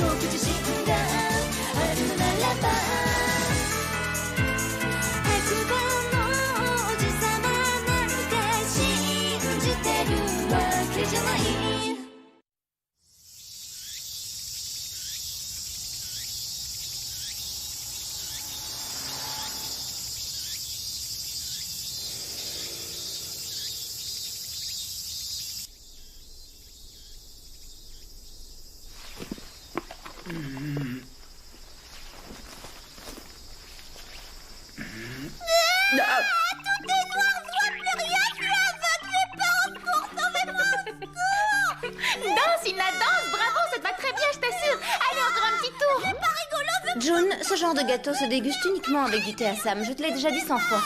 僕自身があるならば初恋の王子様なんて信じてるわけじゃないJune, ce genre de gâteau se déguste uniquement avec du thé Assam. Je te l'ai déjà dit 100 fois.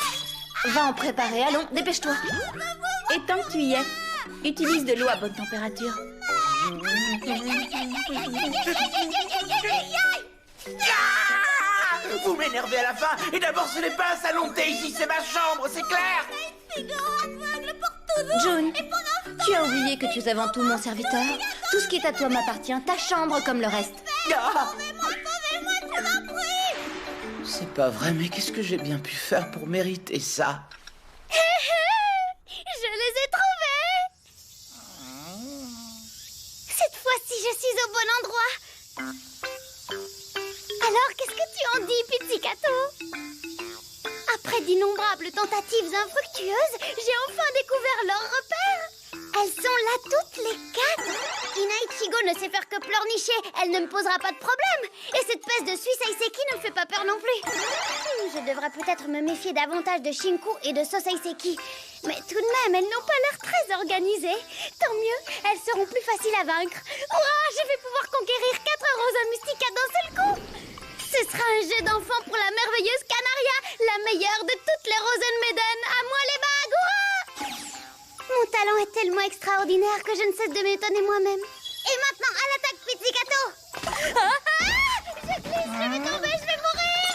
Va en préparer, allons, dépêche-toi. Et tant que tu y es, utilise de l'eau à bonne température. Vous m'énervez à la fin. Et d'abord, ce n'est pas un salon de thé ici, c'est ma chambre, c'est clair. June, tu as oublié que tu es avant tout mon serviteur. Tout ce qui est à toi m'appartient, ta chambre comme le reste. C'est pas vrai, mais qu'est-ce que j'ai bien pu faire pour mériter ça? Je les ai trouvés. Cette fois-ci, je suis au bon endroit. Alors, qu'est-ce que tu en dis, Pizzicato? Après d'innombrables tentatives infructueuses, j'ai enfin découvert leur repère. Elles sont là toutes les 4. Ina Ichigo ne sait faire que pleurnicher. Elle ne me posera pas de problème. Et cette peste de Suisse Aiseki ne me fait pas peur non plus. Je devrais peut-être me méfier davantage de Shinku et de Soseiseki. Mais tout de même, elles n'ont pas l'air très organisées. Tant mieux, elles seront plus faciles à vaincre. Ouah, je vais pouvoir conquérir 4 Rosa Mystica d'un seul coup. Ce sera un jeu d'enfant pour la merveilleuse Canaria, la meilleure de toutes les Rosenmaiden. À moi les bagues, ouah! Mon talent est tellement extraordinaire que je ne cesse de m'étonner moi-même. Et maintenant, à l'attaque, Pizzicato! Je glisse, je vais tomber, je vais mourir!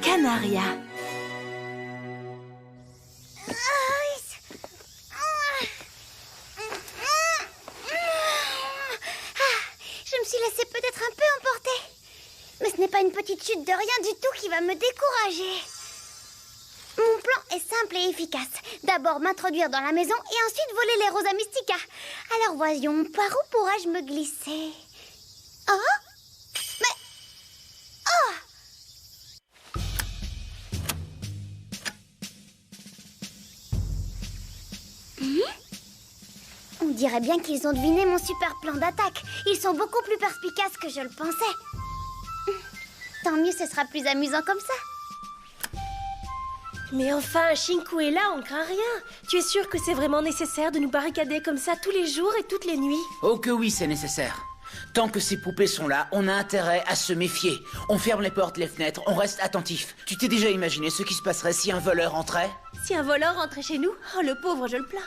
Canaria. Je me suis laissée peut-être un peu emporter. Mais ce n'est pas une petite chute de rien du tout qui va me décourager. Mon plan est simple et efficace. D'abord m'introduire dans la maison et ensuite voler les Rosa Mystica. Alors voyons, par où pourrais-je me glisser? Oh? Mais... Oh! On dirait bien qu'ils ont deviné mon super plan d'attaque. Ils sont beaucoup plus perspicaces que je le pensais. Tant mieux, ce sera plus amusant comme ça. Mais enfin, Shinku est là, on craint rien. Tu es sûr que c'est vraiment nécessaire de nous barricader comme ça tous les jours et toutes les nuits? Oh que oui, c'est nécessaire. Tant que ces poupées sont là, on a intérêt à se méfier. On ferme les portes, les fenêtres, on reste attentif. Tu t'es déjà imaginé ce qui se passerait si un voleur entrait? Si un voleur rentrait chez nous, oh le pauvre, je le plains.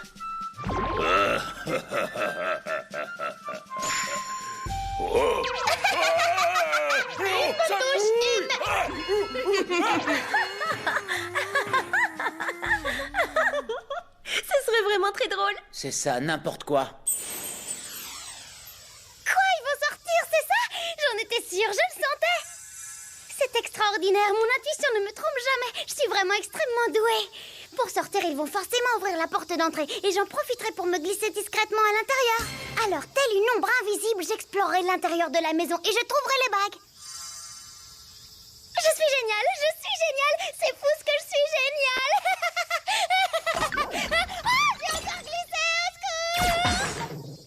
Ce serait vraiment très drôle. C'est ça, n'importe quoi. Quoi, ils vont sortir, c'est ça? J'en étais sûre, je le sentais. C'est extraordinaire, mon intuition ne me trompe jamais. Je suis vraiment extrêmement douée. Pour sortir, ils vont forcément ouvrir la porte d'entrée et j'en profiterai pour me glisser discrètement à l'intérieur. Alors, telle une ombre invisible, j'explorerai l'intérieur de la maison et je trouverai les bagues. Je suis géniale, c'est fou ce que je suis géniale. Oh, j'ai encore glissé, au secours.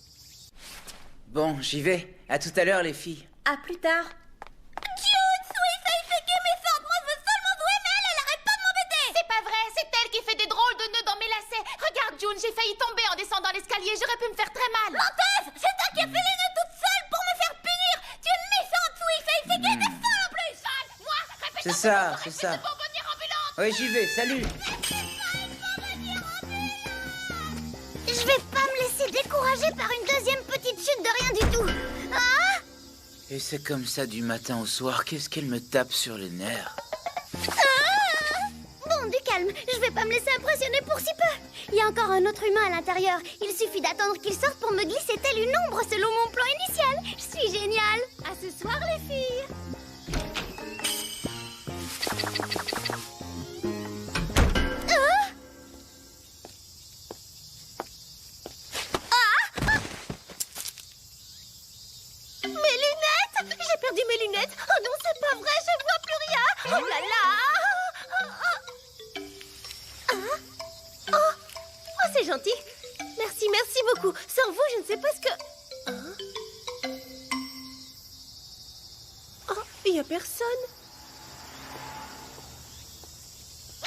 Bon, j'y vais. À tout à l'heure, les filles. À plus tard. J'ai failli tomber en descendant l'escalier, j'aurais pu me faire très mal. Menteuse! C'est toi qui as fait les nœuds toute seule pour me faire punir! Tu es méchante, Sweet, c'est qui t'es folle en plus! Moi, répète. C'est ça, c'est ça. Oui, j'y vais, salut. Je vais pas me laisser décourager par une deuxième petite chute de rien du tout. Ah! Et c'est comme ça du matin au soir, qu'est-ce qu'elle me tape sur les nerfs. Bon, du calme, je vais pas me laisser impressionner pour si peu. Il y a encore un autre humain à l'intérieur. Il suffit d'attendre qu'il sorte pour me glisser telle une ombre selon mon plan initial. Je suis géniale. À ce soir, les filles. Mes lunettes! J'ai perdu mes lunettes! Oh non, c'est pas vrai, je vois plus rien! Oh là là! Oh, c'est gentil! Merci, merci beaucoup! Sans vous, je ne sais pas ce que... Oh, il n'y a personne!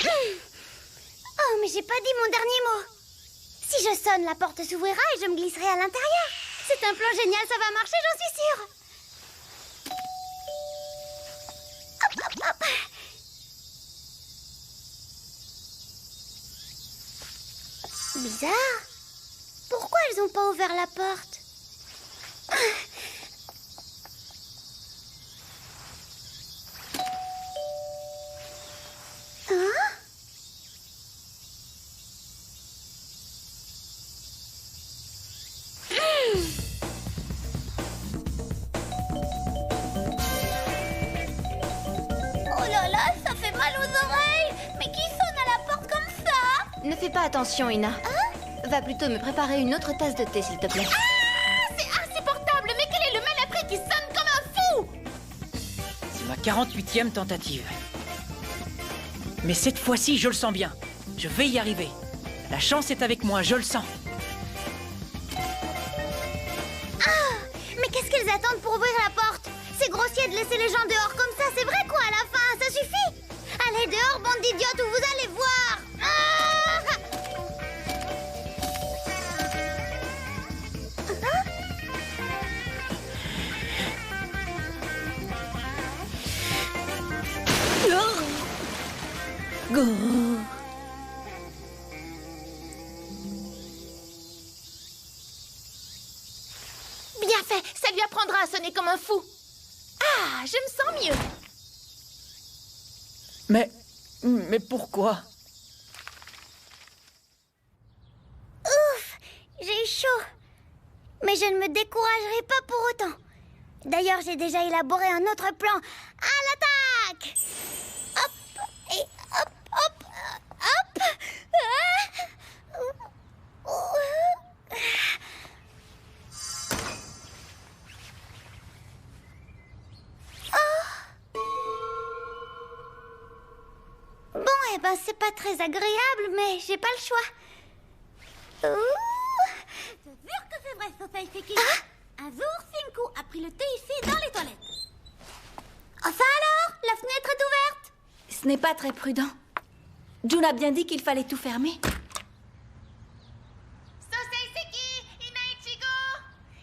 Oh, mais j'ai pas dit mon dernier mot! Si je sonne, la porte s'ouvrira et je me glisserai à l'intérieur! C'est un plan génial, ça va marcher, j'en suis sûre! Hop, hop, hop. Bizarre. Pourquoi elles n'ont pas ouvert la porte? Hein? Oh là là, ça fait mal aux oreilles! Mais qui sonne à la porte comme ça? Ne fais pas attention, Ina. Va plutôt me préparer une autre tasse de thé, s'il te plaît. Ah, c'est insupportable. Mais quel est le malappris qui sonne comme un fou? C'est ma 48e tentative. Mais cette fois-ci, je le sens bien. Je vais y arriver. La chance est avec moi, je le sens. Mais qu'est-ce qu'elles attendent pour ouvrir la porte? C'est grossier de laisser les gens dehors comme ça, c'est vrai quoi à la fin, ça suffit! Allez dehors, bande d'idiotes, ou vous allez voir! Bien fait, ça lui apprendra à sonner comme un fou. Ah, je me sens mieux. Mais pourquoi? Ouf! J'ai eu chaud. Mais je ne me découragerai pas pour autant. D'ailleurs, j'ai déjà élaboré un autre plan. À l'attaque! Hop! Et hop, hop, hop! Bon, eh ben, c'est pas très agréable, mais j'ai pas le choix. C'est sûr que c'est vrai, Sosei Seki. Un jour, Shinku a pris le thé ici dans les toilettes. Oh, ça alors? La fenêtre est ouverte? Ce n'est pas très prudent. June a bien dit qu'il fallait tout fermer. Sosei Seki, Ina Ichigo,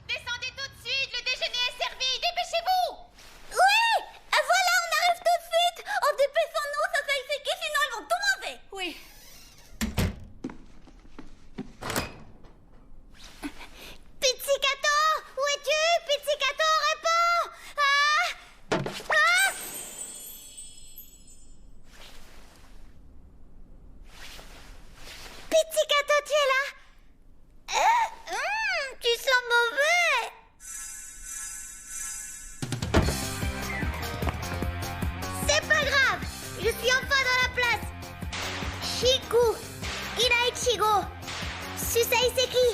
descendez tout de suite, le déjeuner est servi, dépêchez-vous. Oui! Voilà, on arrive tout de suite! Oh, dépêchons-nous, Sosei Seki, sinon elles vont tout manger! Oui. Pizzicato! Où es-tu? Pizzicato, réponds! Ah! Ah! Pizzicato, tu es là? Tu sens mauvais! C'est pas grave! Je suis enfin dans la place! Shinku! Ina Ichigo! Susei Seki!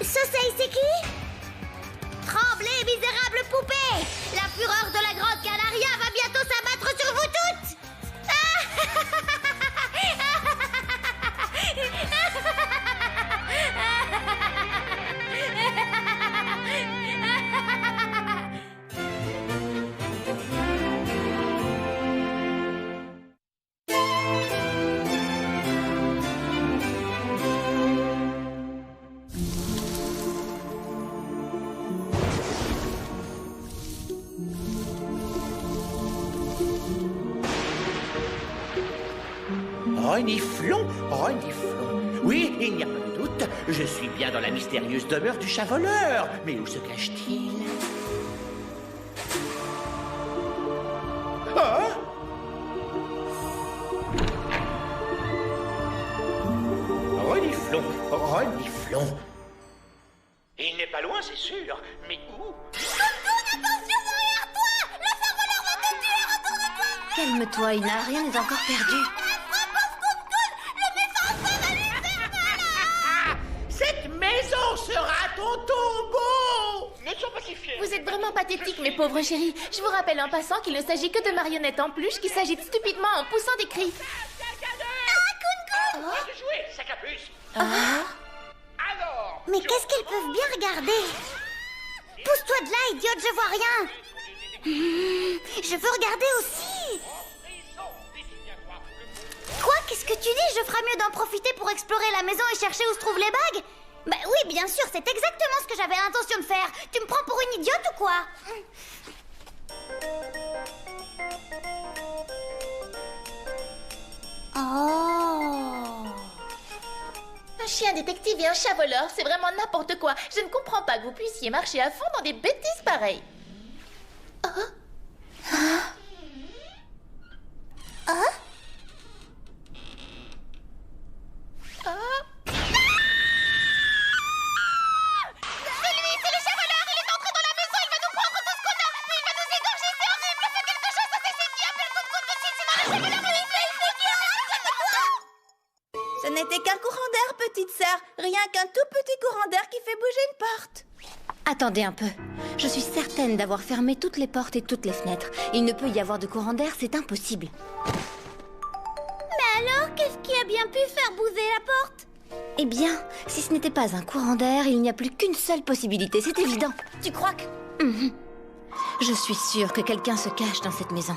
Sosei Seki? Tremblez, misérable poupée! La fureur de la grande Canaria va bientôt s'abattre sur vous toutes! Reniflon, reniflon. Oui, il n'y a pas de doute, je suis bien dans la mystérieuse demeure du chat voleur. Mais où se cache-t-il? Ah! donc? Il n'est pas loin, c'est sûr. Mais où? Calme-toi, Ina, rien n'est encore perdu. Cette maison sera ton tombeau! Ne sois pas si fier. Vous êtes vraiment pathétique, mes pauvres chéris. Je vous rappelle en passant qu'il ne s'agit que de marionnettes en peluche qui s'agitent stupidement en poussant des cris. Arrête de jouer, sac à puce! Alors, Mais qu'est-ce qu'elles peuvent bien regarder? Pousse-toi de là, idiote, je vois rien. Je veux regarder aussi. Quoi? Qu'est-ce que tu dis? Je ferais mieux d'en profiter pour explorer la maison et chercher où se trouvent les bagues? Bah oui, bien sûr, c'est exactement ce que j'avais l'intention de faire. Tu me prends pour une idiote ou quoi? Oh. Un chien détective et un chat voleur, c'est vraiment n'importe quoi. Je ne comprends pas que vous puissiez marcher à fond dans des bêtises pareilles. Ce n'était qu'un courant d'air, petite sœur. Rien qu'un tout petit courant d'air qui fait bouger une porte. Attendez un peu. Je suis certaine d'avoir fermé toutes les portes et toutes les fenêtres. Il ne peut y avoir de courant d'air, c'est impossible. Mais alors, qu'est-ce qui a bien pu faire bouger la porte? Eh bien, si ce n'était pas un courant d'air, il n'y a plus qu'une seule possibilité, c'est évident. Tu crois que... Je suis sûre que quelqu'un se cache dans cette maison.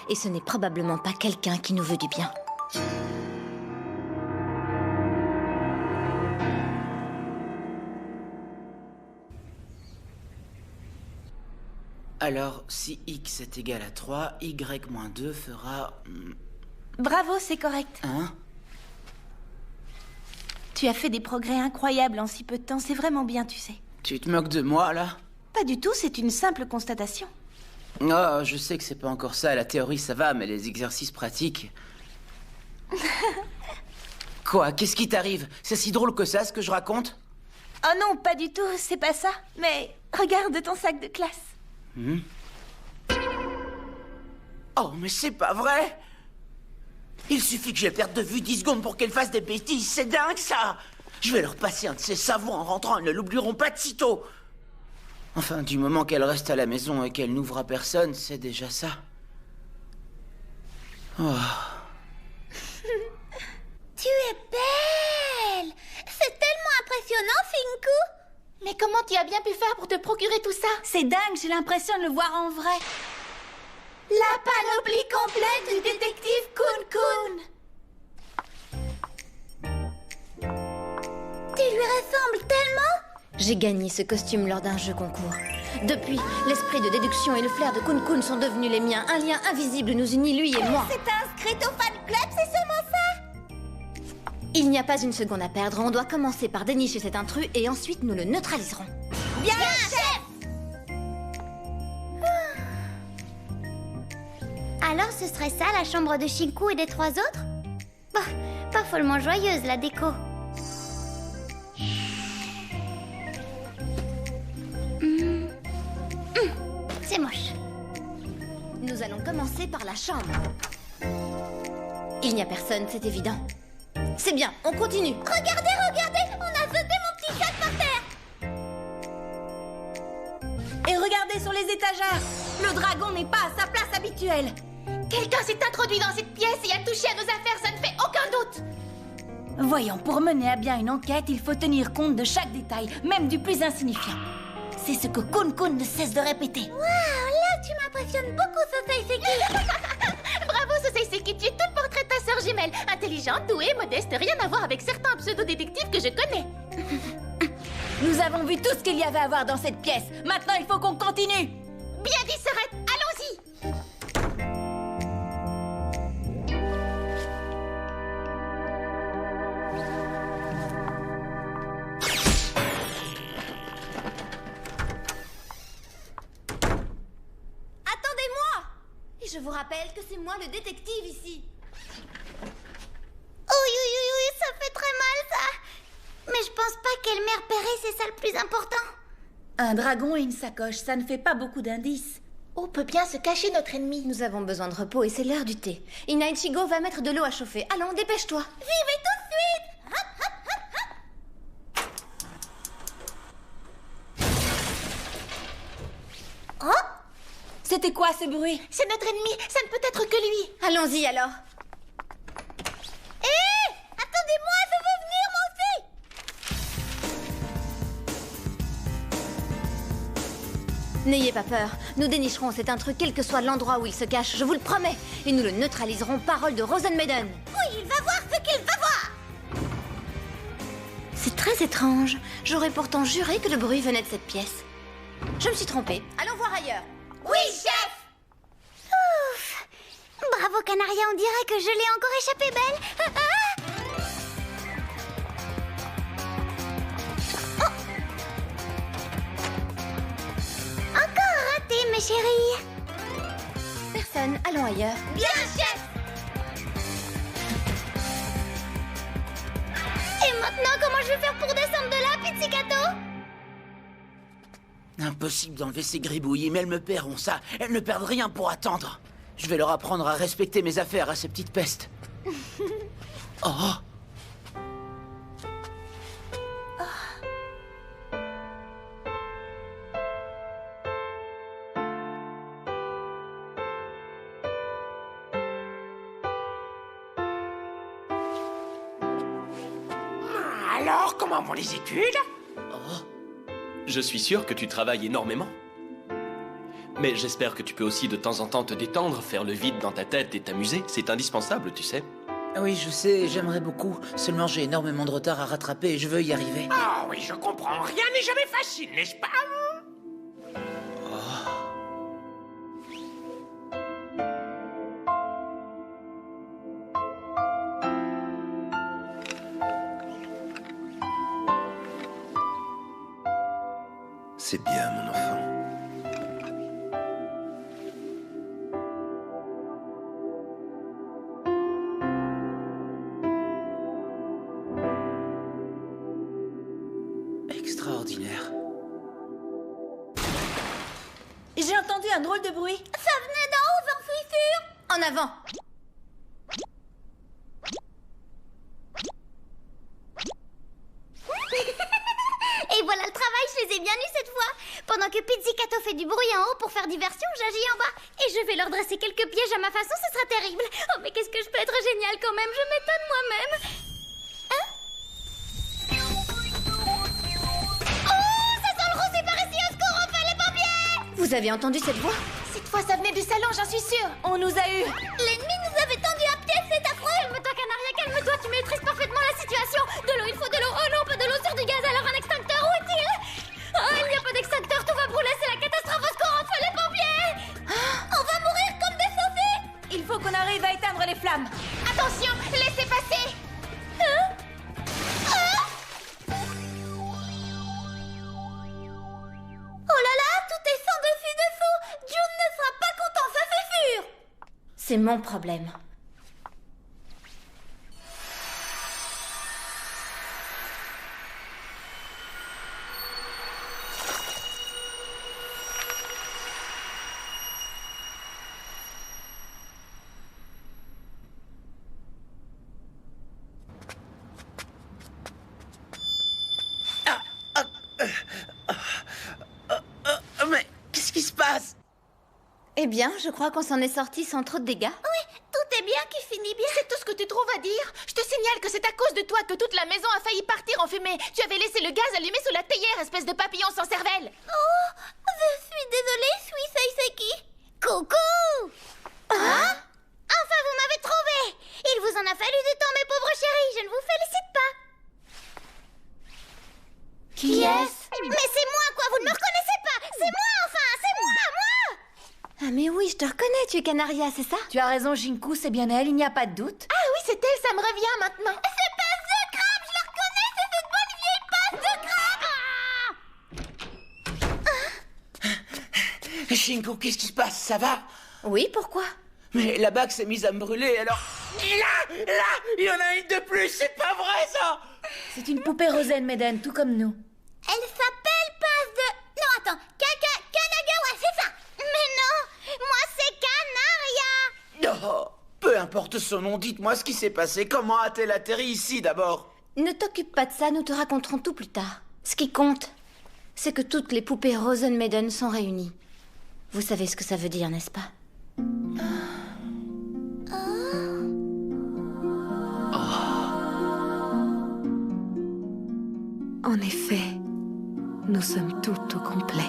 Et ce n'est probablement pas quelqu'un qui nous veut du bien. Alors, si x est égal à 3, y moins 2 fera... Bravo, c'est correct. Hein? Tu as fait des progrès incroyables en si peu de temps. C'est vraiment bien, tu sais. Tu te moques de moi, là? Pas du tout, c'est une simple constatation. Oh, je sais que c'est pas encore ça. La théorie, ça va, mais les exercices pratiques... Quoi? Qu'est-ce qui t'arrive? C'est si drôle que ça, ce que je raconte? Oh non, pas du tout, c'est pas ça. Mais regarde ton sac de classe. Oh, mais c'est pas vrai! Il suffit que je les perde de vue 10 secondes pour qu'elles fassent des bêtises, c'est dingue ça! Je vais leur passer un de ces savons en rentrant, elles ne l'oublieront pas de sitôt! Enfin, du moment qu'elle reste à la maison et qu'elle n'ouvre à personne, c'est déjà ça. Oh. Tu es belle! C'est tellement impressionnant, Finku! Mais comment tu as bien pu faire pour te procurer tout ça? C'est dingue, j'ai l'impression de le voir en vrai. La panoplie complète du détective Kun-Kun. Tu lui ressembles tellement! J'ai gagné ce costume lors d'un jeu concours. Depuis, l'esprit de déduction et le flair de Kun-Kun sont devenus les miens. Un lien invisible nous unit, lui et moi. C'est inscrite au fan club, c'est sûrement ça! Il n'y a pas une seconde à perdre. On doit commencer par dénicher cet intrus et ensuite nous le neutraliserons. Bien, chef! Alors, ce serait ça, la chambre de Shinku et des 3 autres? Bah, pas follement joyeuse, la déco. C'est moche. Nous allons commencer par la chambre. Il n'y a personne, c'est évident. C'est bien, on continue. Regardez, regardez! On a jeté mon petit sac par terre! Et regardez sur les étagères. Le dragon n'est pas à sa place habituelle. Quelqu'un s'est introduit dans cette pièce et a touché à nos affaires, ça ne fait aucun doute! Voyons, pour mener à bien une enquête, il faut tenir compte de chaque détail, même du plus insignifiant. C'est ce que Kun-Kun ne cesse de répéter. Waouh, là, tu m'impressionnes beaucoup, Sosei Seki! Bravo, Sosei Seki, tu es tout le portrait de ta sœur jumelle. Intelligente, douée, modeste, rien à voir avec certains pseudo-détectives que je connais. Nous avons vu tout ce qu'il y avait à voir dans cette pièce. Maintenant, il faut qu'on continue. Bien dit, Sœurette, allons-y! Je vous rappelle que c'est moi le détective ici. Oui, ça fait très mal, ça. Mais je pense pas quelle mère repérer, c'est ça le plus important. Un dragon et une sacoche, ça ne fait pas beaucoup d'indices. Où peut bien se cacher notre ennemi? Nous avons besoin de repos et c'est l'heure du thé. Ina Ichigo va mettre de l'eau à chauffer. Allons, dépêche-toi. J'y vais tout de suite. Oh, C'était quoi ce bruit? c'est notre ennemi, ça ne peut être que lui. Allons-y alors. Hé, attendez-moi, je veux venir moi aussi. N'ayez pas peur. Nous dénicherons cet intrus quel que soit l'endroit où il se cache, je vous le promets. Et nous le neutraliserons, parole de Rosenmaiden. Oui, il va voir ce qu'il va voir. C'est très étrange. J'aurais pourtant juré que le bruit venait de cette pièce. Je me suis trompée. Allons voir ailleurs. Oui, chef. Ouf. Bravo, Canaria, on dirait que je l'ai encore échappé belle. Encore raté, mes chéris. Personne, allons ailleurs. Bien, chef. Et maintenant, comment je vais faire pour descendre de là, Pizzicato? Impossible d'enlever ces gribouillis, mais elles me paieront ça. Elles ne perdent rien pour attendre. Je vais leur apprendre à respecter mes affaires à ces petites pestes. Oh! Alors, comment vont les études? Je suis sûr que tu travailles énormément. Mais j'espère que tu peux aussi de temps en temps te détendre, faire le vide dans ta tête et t'amuser. C'est indispensable, tu sais. Oui, je sais, j'aimerais beaucoup. Seulement, j'ai énormément de retard à rattraper et je veux y arriver. Ah oui, je comprends. Rien n'est jamais facile, n'est-ce pas? C'est bien, mon enfant. Extraordinaire. J'ai entendu un drôle de bruit. Ça venait d'en haut, j'en suis sûre. En avant. Et voilà le travail, je les ai bien eus cette fois. Pendant que Pizzicato fait du bruit en haut pour faire diversion, j'agis en bas. Et je vais leur dresser quelques pièges à ma façon, ce sera terrible. Oh, mais qu'est-ce que je peux être génial quand même, je m'étonne moi-même. Hein? Oh, ça sent le rose, c'est par ici, au secours, on fait les pompiers! Vous avez entendu cette voix? Cette fois, ça venait du salon, j'en suis sûre. On nous a eu. L'ennemi nous avait tendu à pied, c'est affreux. Calme-toi, Canaria, calme-toi, tu maîtrises parfaitement la situation. De l'eau, il faut de l'eau. Oh non, pas de l'eau sur du gaz, alors un extincteur, où est-il? Oh, il n'y a pas d'extincteur, tout va brûler, c'est la catastrophe, au secours, on fait les pompiers! On va mourir comme des saucés. Il faut qu'on arrive à éteindre les flammes. Attention, laissez passer. Oh là là, tout est sans dessus dessous. June ne sera pas content, ça c'est sûr. C'est mon problème. Mais qu'est-ce qui se passe? Eh bien, je crois qu'on s'en est sorti sans trop de dégâts. Oui, tout est bien qui finit bien. C'est tout ce que tu trouves à dire. Je te signale que c'est à cause de toi que toute la maison a failli partir en fumée. Tu avais laissé le gaz allumé sous la théière, espèce de papillon sans cervelle. Oh, je suis désolée, Suisei Seki. Coucou! Hein? Enfin, vous m'avez trouvé! Il vous en a fallu du temps, mes pauvres chéris, je ne vous félicite pas. Qui est-ce? Mais c'est moi, quoi, vous ne me reconnaissez pas! C'est moi, enfin, c'est moi! Ah mais oui, je te reconnais, tu es Canaria, c'est ça? Tu as raison, Shinku, c'est bien elle, il n'y a pas de doute. Ah oui, c'est elle, ça me revient maintenant. C'est Passe de Crabe, je la reconnais, c'est cette bonne vieille Passe de Crabe. Shinku, qu'est-ce qui se passe? Ça va? Oui, pourquoi? Mais la bague s'est mise à me brûler, alors... Là, il y en a une de plus, c'est pas vrai ça! C'est une poupée Rosenmaiden, tout comme nous. Elle s'appelle Pince de... Non, attends. Kanagawa, c'est ça. Mais non, moi c'est Canaria. Oh, peu importe son nom, dites-moi ce qui s'est passé. Comment a-t-elle atterri ici d'abord? Ne t'occupe pas de ça, nous te raconterons tout plus tard. Ce qui compte, c'est que toutes les poupées Rosenmaiden sont réunies. Vous savez ce que ça veut dire, n'est-ce pas? En effet, nous sommes toutes au complet.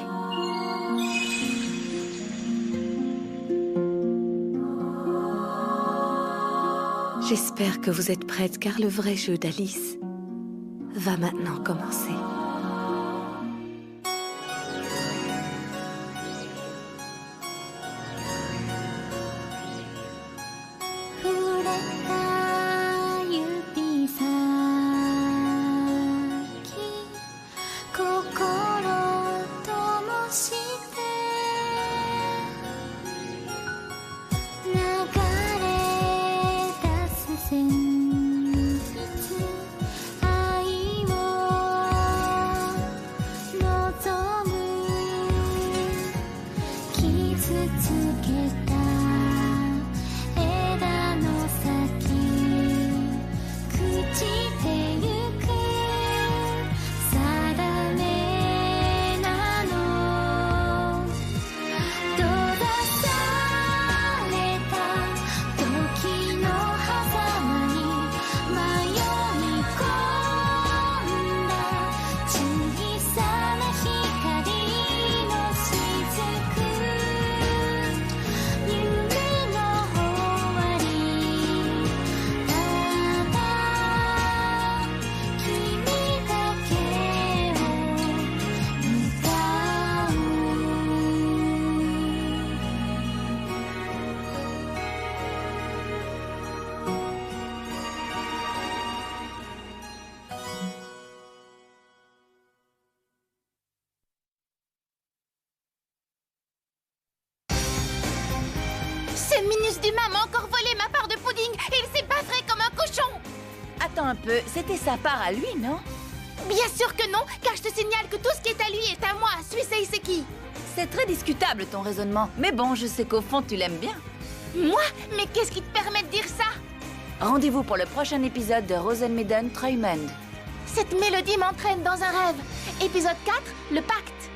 J'espère que vous êtes prêtes car le vrai jeu d'Alice va maintenant commencer. Ce minus d'humain m'a encore volé ma part de pudding et il s'est baffré comme un cochon. Attends un peu, c'était sa part à lui, non? Bien sûr que non, car je te signale que tout ce qui est à lui est à moi, Suisei Seki. C'est très discutable ton raisonnement, mais bon, je sais qu'au fond tu l'aimes bien. Moi? Mais qu'est-ce qui te permet de dire ça? Rendez-vous pour le prochain épisode de Rosenmaiden Treumend. Cette mélodie m'entraîne dans un rêve. Épisode 4, le pacte.